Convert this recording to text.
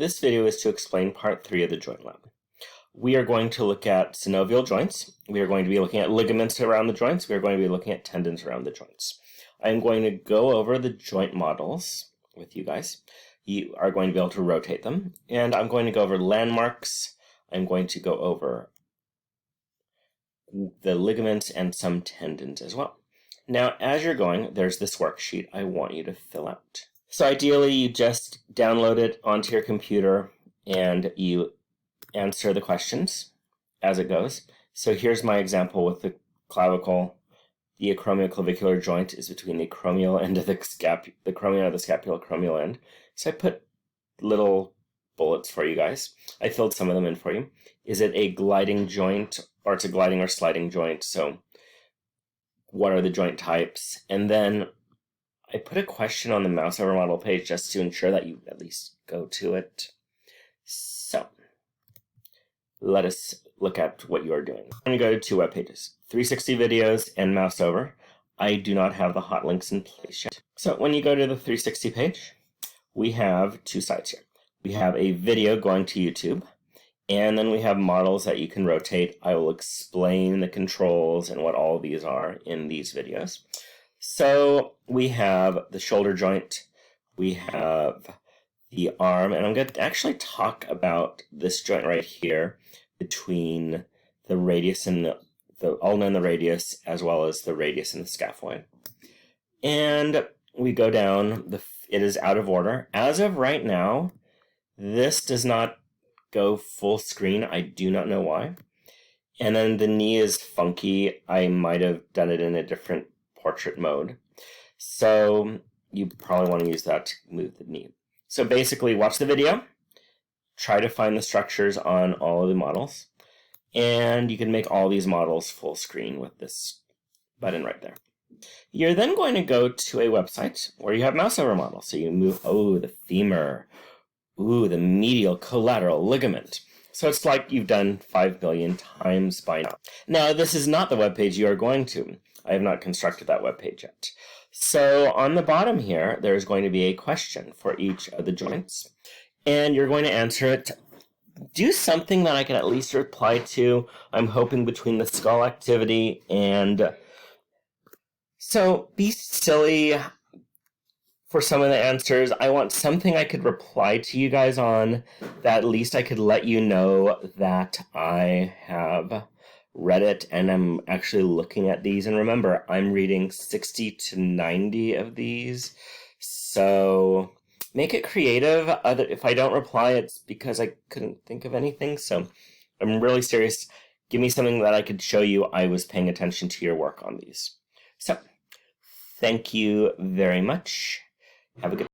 This video is to explain part 3 of the joint lab. We are going to look at synovial joints. We are going to be looking at ligaments around the joints. We are going to be looking at tendons around the joints. I'm going to go over the joint models with you guys. You are going to be able to rotate them. And I'm going to go over landmarks. I'm going to go over the ligaments and some tendons as well. Now, as you're going, there's this worksheet I want you to fill out. So ideally, you just download it onto your computer and you answer the questions as it goes. So here's my example with the clavicle. The acromioclavicular joint is between the acromial end of the acromion of the scapuloacromial end. So I put little bullets for you guys. I filled some of them in for you. Is it a gliding joint, or it's a gliding or sliding joint? So what are the joint types? And then I put a question on the mouse over model page just to ensure that you at least go to it. So let us look at what you are doing. I'm going to go to 2 web pages, 360 videos and mouse over. I do not have the hot links in place yet. So when you go to the 360 page, we have 2 sides here. We have a video going to YouTube, and then we have models that you can rotate. I will explain the controls and what all of these are in these videos. So we have the shoulder joint, we have the arm, and I'm going to actually talk about this joint right here between the radius and the ulna and the radius, as well as the radius and the scaphoid. And we go down, it is out of order. As of right now, this does not go full screen. I do not know why. And then the knee is funky. I might have done it in a different portrait mode. So you probably want to use that to move the knee. So basically, watch the video, try to find the structures on all of the models, and you can make all these models full screen with this button right there. You're then going to go to a website where you have mouse over models. So you move, the femur, the medial collateral ligament. So it's like you've done 5 billion times by now. Now, this is not the web page you are going to. I have not constructed that web page yet. So on the bottom here, there's going to be a question for each of the joints, and you're going to answer it. Do something that I can at least reply to. I'm hoping between the skull activity and... So be silly for some of the answers. I want something I could reply to you guys on, that at least I could let you know that I have read it and I'm actually looking at these. And remember, I'm reading 60 to 90 of these. So make it creative. If I don't reply, it's because I couldn't think of anything. So I'm really serious. Give me something that I could show you I was paying attention to your work on these. So thank you very much. Have a good